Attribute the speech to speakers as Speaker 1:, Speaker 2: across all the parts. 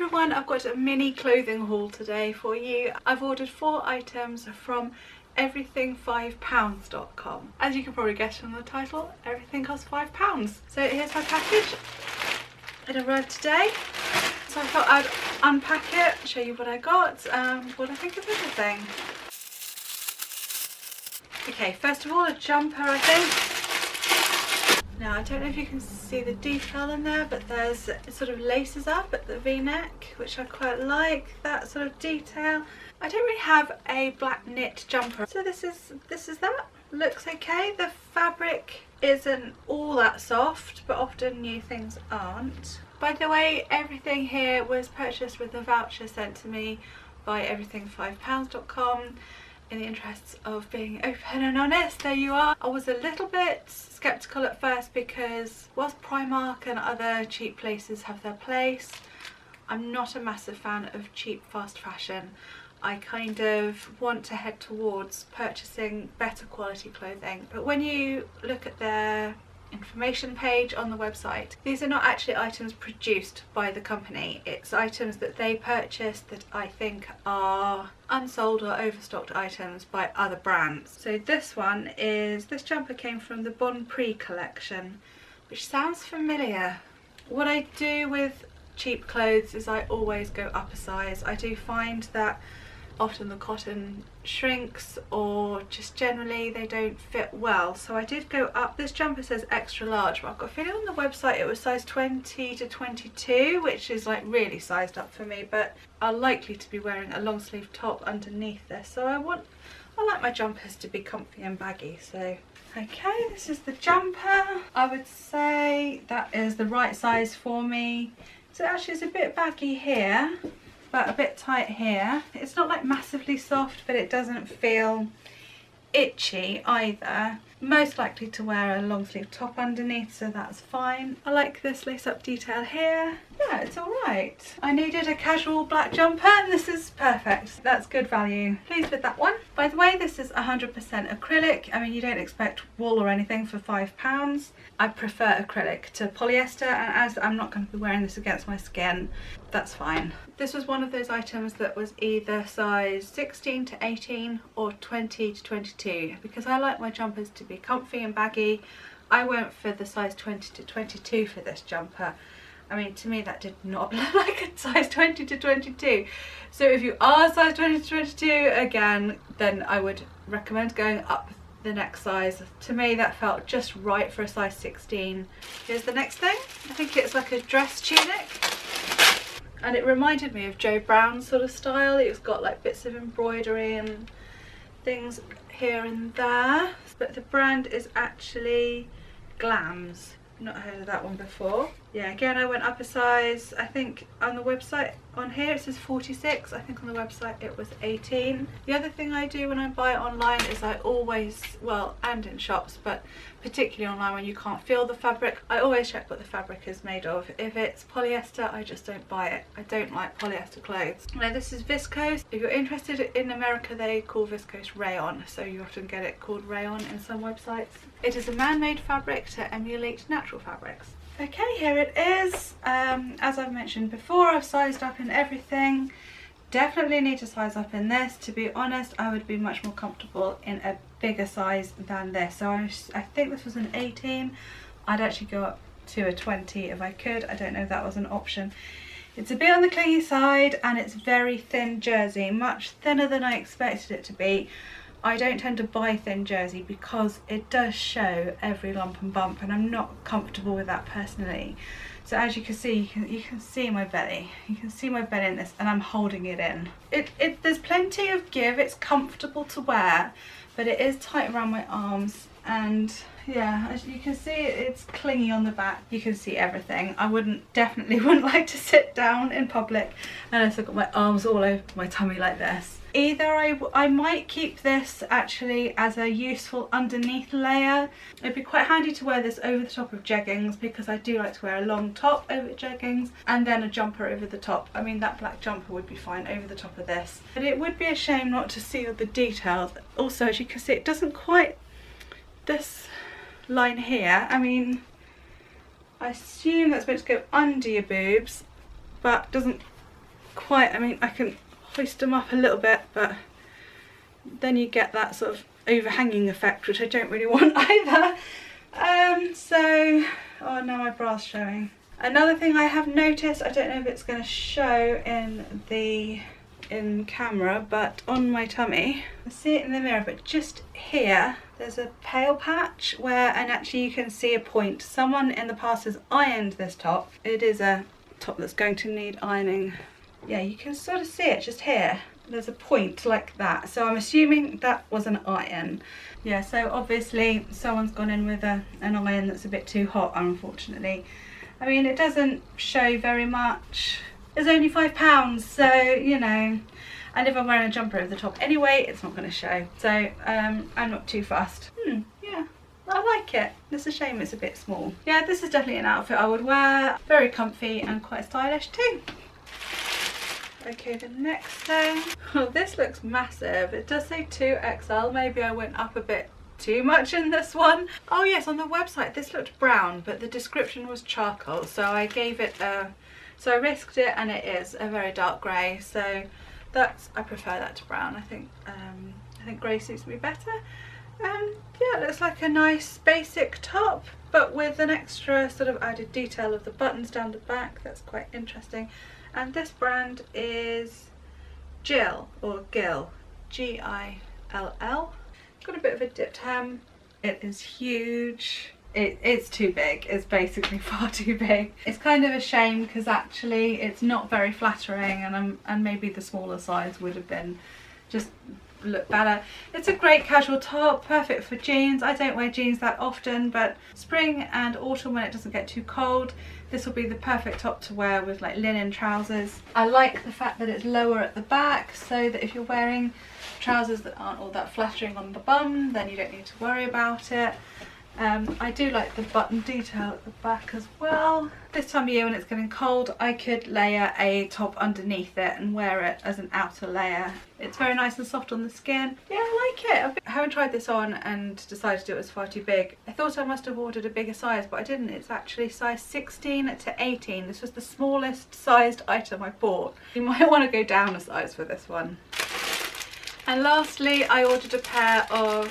Speaker 1: everyone, I've got a mini clothing haul today for you. I've ordered 4 items from everything5pounds.com. As you can probably guess from the title, everything costs £5. So here's my package. It arrived today, so I thought I'd unpack it, show you what I got, what I think of everything. Okay, first of all, a jumper, I think. Now, I don't know if you can see the detail in there, but there's, it sort of laces up at the V-neck, which I quite like, that sort of detail. I don't really have a black knit jumper, so this is that. Looks okay. The fabric isn't all that soft, but often new things aren't. By the way, everything here was purchased with a voucher sent to me by everything5pounds.com. In the interests of being open and honest, there you are. I was a little bit sceptical at first because whilst Primark and other cheap places have their place, I'm not a massive fan of cheap fast fashion. I kind of want to head towards purchasing better quality clothing. But when you look at their information page on the website, these are not actually items produced by the company. It's items that they purchase that I think are unsold or overstocked items by other brands. So this jumper came from the Bon Prix collection, which sounds familiar. What I do with cheap clothes is I always go up a size. I do find that often the cotton shrinks or just generally they don't fit well, so I did go up. This jumper says extra large, but I've got a feeling on the website it was size 20 to 22, which is like really sized up for me, but I'm likely to be wearing a long sleeve top underneath this, so I like my jumpers to be comfy and baggy. So okay, this is the jumper. I would say that is the right size for me. So actually it's a bit baggy here, but a bit tight here. It's not like massively soft, but it doesn't feel itchy either. Most likely to wear a long sleeve top underneath, so that's fine. I like this lace up detail here. Yeah, it's alright. I needed a casual black jumper and this is perfect. That's good value. Pleased with that one. By the way, this is 100% acrylic. I mean, you don't expect wool or anything for £5. I prefer acrylic to polyester, and as I'm not going to be wearing this against my skin, that's fine. This was one of those items that was either size 16 to 18 or 20 to 22. Because I like my jumpers to be comfy and baggy, I went for the size 20 to 22 for this jumper. I mean, to me that did not look like a size 20 to 22. So if you are size 20 to 22, again, then I would recommend going up the next size. To me that felt just right for a size 16. Here's the next thing. I think it's like a dress tunic, and it reminded me of Joe Brown's sort of style. It's got like bits of embroidery and things here and there, but the brand is actually Glams. Not heard of that one before. Yeah, again I went up a size. I think on the website, on here it says 46, I think on the website it was 18. The other thing I do when I buy online is I always, well, and in shops, but particularly online when you can't feel the fabric, I always check what the fabric is made of. If it's polyester, I just don't buy it. I don't like polyester clothes. Now this is viscose. If you're interested, in America they call viscose rayon, so you often get it called rayon in some websites. It is a man-made fabric to emulate natural fabrics. Okay, here it is. As I've mentioned before, I've sized up in everything. Definitely need to size up in this. To be honest, I would be much more comfortable in a bigger size than this. So I think this was an 18. I'd actually go up to a 20 if I could. I don't know if that was an option. It's a bit on the clingy side and it's very thin jersey, much thinner than I expected it to be. I don't tend to buy thin jersey because it does show every lump and bump, and I'm not comfortable with that personally. So as you can see, you can see my belly. You can see my belly in this, and I'm holding it in. There's plenty of give. It's comfortable to wear, but it is tight around my arms, and yeah, as you can see, it's clingy on the back. You can see everything. I definitely wouldn't like to sit down in public unless I've got my arms all over my tummy like this. Either I might keep this actually as a useful underneath layer. It'd be quite handy to wear this over the top of jeggings, because I do like to wear a long top over jeggings and then a jumper over the top. I mean, that black jumper would be fine over the top of this. But it would be a shame not to see all the details. Also, as you can see, it doesn't quite, this line here, I mean, I assume that's meant to go under your boobs, but doesn't quite, I mean, I can hoist them up a little bit, but then you get that sort of overhanging effect, which I don't really want either. So, oh, now my bra's showing. Another thing I have noticed, I don't know if it's going to show in camera, but on my tummy, I see it in the mirror, but just here there's a pale patch where, and actually you can see a point. Someone in the past has ironed this top. It is a top that's going to need ironing. Yeah, you can sort of see it just here. There's a point like that, so I'm assuming that was an iron. Yeah, so obviously someone's gone in with an iron that's a bit too hot, unfortunately. I mean, it doesn't show very much. It's only £5, so you know, and if I'm wearing a jumper over the top anyway, it's not going to show. So I'm not too fussed. Yeah, I like it. It's a shame it's a bit small. Yeah, this is definitely an outfit I would wear. Very comfy and quite stylish too. Okay, the next thing. Oh, this looks massive. It does say 2XL. Maybe I went up a bit too much in this one. Oh yes, on the website this looked brown, but the description was charcoal, so I gave it a, so I risked it, and it is a very dark grey, so that's, I prefer that to brown. I think grey suits me better. Yeah, it looks like a nice basic top, but with an extra sort of added detail of the buttons down the back. That's quite interesting. And this brand is Jill, or Gill, G-I-L-L. Got a bit of a dipped hem. It is huge. It's too big. It's basically far too big. It's kind of a shame because actually it's not very flattering, and maybe the smaller size would have been just look better. It's a great casual top, perfect for jeans. I don't wear jeans that often, but spring and autumn when it doesn't get too cold, this will be the perfect top to wear with like linen trousers. I like the fact that it's lower at the back, so that if you're wearing trousers that aren't all that flattering on the bum, then you don't need to worry about it. I do like the button detail at the back as well. This time of year when it's getting cold, I could layer a top underneath it and wear it as an outer layer. It's very nice and soft on the skin. Yeah, I like it. I haven't tried this on and decided it was far too big. I thought I must have ordered a bigger size, but I didn't. It's actually size 16 to 18. This was the smallest sized item I bought. You might want to go down a size for this one. And lastly, I ordered a pair of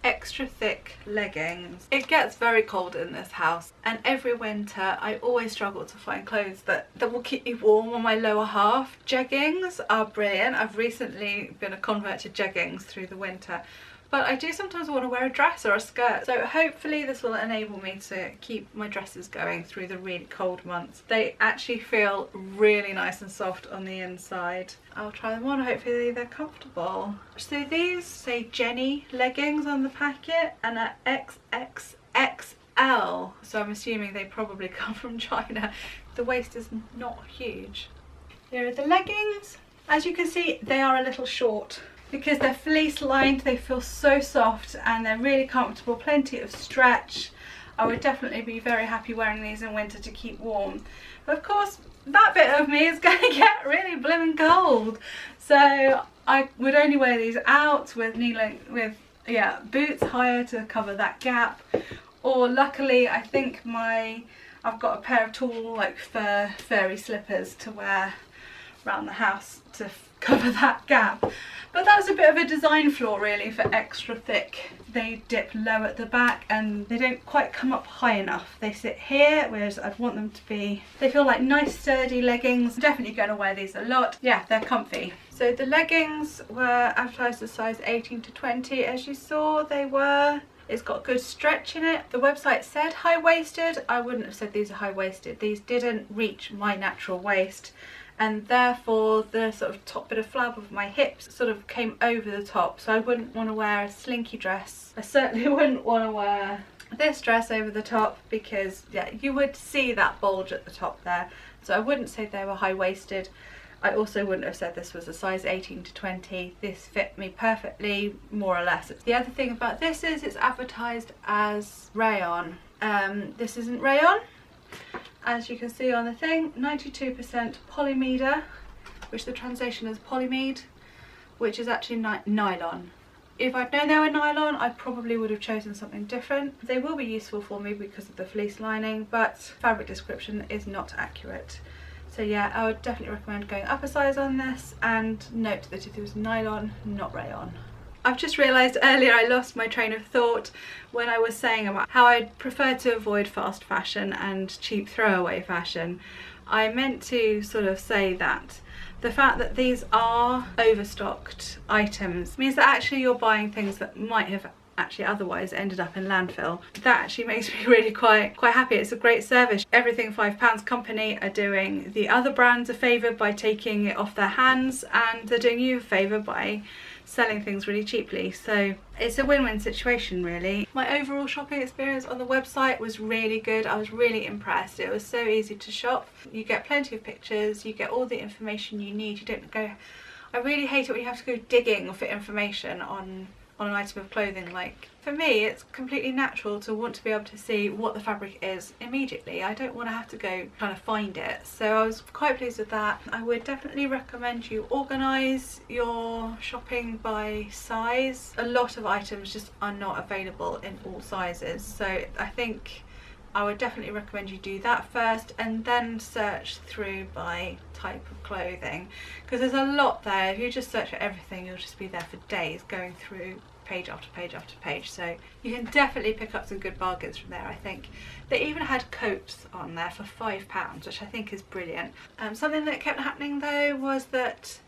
Speaker 1: extra thick leggings. It gets very cold in this house, and every winter I always struggle to find clothes that will keep me warm on my lower half. Jeggings are brilliant. I've recently been a convert to jeggings through the winter, but I do sometimes want to wear a dress or a skirt, so hopefully this will enable me to keep my dresses going through the really cold months. They actually feel really nice and soft on the inside. I'll try them on, hopefully they're comfortable. So these say Jenny leggings on the packet and are XXXL, so I'm assuming they probably come from China. The waist is not huge. Here are the leggings. As you can see, they are a little short. Because they're fleece lined, they feel so soft and they're really comfortable, plenty of stretch. I would definitely be very happy wearing these in winter to keep warm. But of course, that bit of me is going to get really blooming cold. So I would only wear these out with boots higher to cover that gap. Or luckily, I think I've got a pair of tall like furry slippers to wear around the house to cover that gap. But that's a bit of a design flaw really for extra thick. They dip low at the back and they don't quite come up high enough. They sit here, whereas I'd want them to be, they feel like nice sturdy leggings. I'm definitely going to wear these a lot. Yeah, they're comfy. So the leggings were advertised as size 18 to 20. As you saw, they were. It's got good stretch in it. The website said high-waisted. I wouldn't have said these are high-waisted. These didn't reach my natural waist, and therefore the sort of top bit of flab of my hips sort of came over the top, so I wouldn't want to wear a slinky dress. I certainly wouldn't want to wear this dress over the top because yeah, you would see that bulge at the top there. So I wouldn't say they were high-waisted. I also wouldn't have said this was a size 18 to 20. This fit me perfectly, more or less. The other thing about this is it's advertised as rayon. This isn't rayon. As you can see on the thing, 92% polyamide, which the translation is polyamide, which is actually nylon. If I'd known they were nylon, I probably would have chosen something different. They will be useful for me because of the fleece lining, but fabric description is not accurate. So yeah, I would definitely recommend going up a size on this, and note that it was nylon, not rayon. I've just realised earlier I lost my train of thought when I was saying about how I'd prefer to avoid fast fashion and cheap throwaway fashion. I meant to sort of say that the fact that these are overstocked items means that actually you're buying things that might have actually otherwise ended up in landfill. That actually makes me really quite happy. It's a great service. Everything £5 company are doing the other brands a favour by taking it off their hands, and they're doing you a favour by selling things really cheaply. So it's a win-win situation really. My overall shopping experience on the website was really good. I was really impressed. It was so easy to shop. You get plenty of pictures, you get all the information you need. You don't go, I really hate it when you have to go digging for information on an item of clothing. Like, for me it's completely natural to want to be able to see what the fabric is immediately. I don't want to have to go trying to find it, so I was quite pleased with that. I would definitely recommend you organise your shopping by size. A lot of items just are not available in all sizes, so I think I would definitely recommend you do that first and then search through by type of clothing, because there's a lot there. If you just search for everything, you'll just be there for days going through page after page after page. So you can definitely pick up some good bargains from there. I think they even had coats on there for £5, which I think is brilliant. Something that kept happening though was that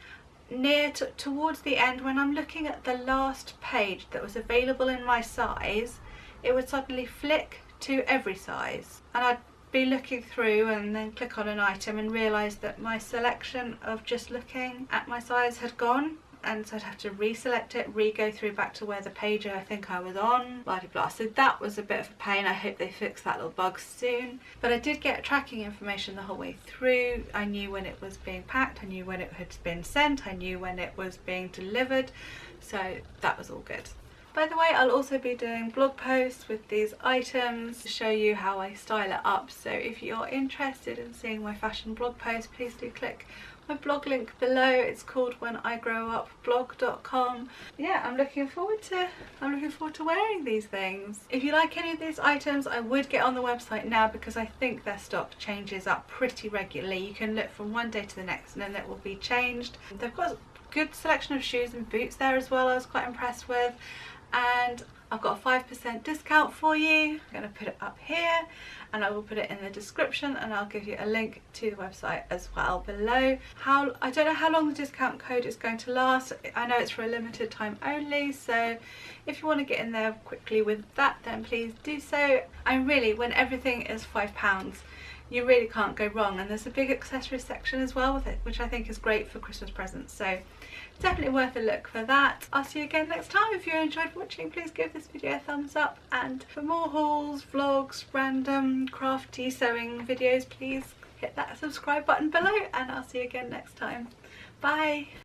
Speaker 1: towards the end, when I'm looking at the last page that was available in my size, it would suddenly flick to every size, and I'd be looking through and then click on an item and realise that my selection of just looking at my size had gone, and so I'd have to reselect it, re-go through back to where the page I think I was on, blah blah blah. So that was a bit of a pain. I hope they fix that little bug soon. But I did get tracking information the whole way through. I knew when it was being packed, I knew when it had been sent, I knew when it was being delivered, so that was all good. By the way, I'll also be doing blog posts with these items to show you how I style it up. So if you're interested in seeing my fashion blog post, please do click my blog link below. It's called whenigrowupblog.com. Yeah, I'm looking forward to wearing these things. If you like any of these items, I would get on the website now, because I think their stock changes up pretty regularly. You can look from one day to the next and then it will be changed. They've got a good selection of shoes and boots there as well. I was quite impressed with. And I've got a 5% discount for you. I'm going to put it up here, and I will put it in the description, and I'll give you a link to the website as well below. I don't know how long the discount code is going to last. I know it's for a limited time only, so if you want to get in there quickly with that, then please do so. And really, when everything is £5, you really can't go wrong, and there's a big accessories section as well with it, which I think is great for Christmas presents, so definitely worth a look for that. I'll see you again next time. If you enjoyed watching, please give this video a thumbs up, and for more hauls, vlogs, random crafty sewing videos, please hit that subscribe button below, and I'll see you again next time. Bye!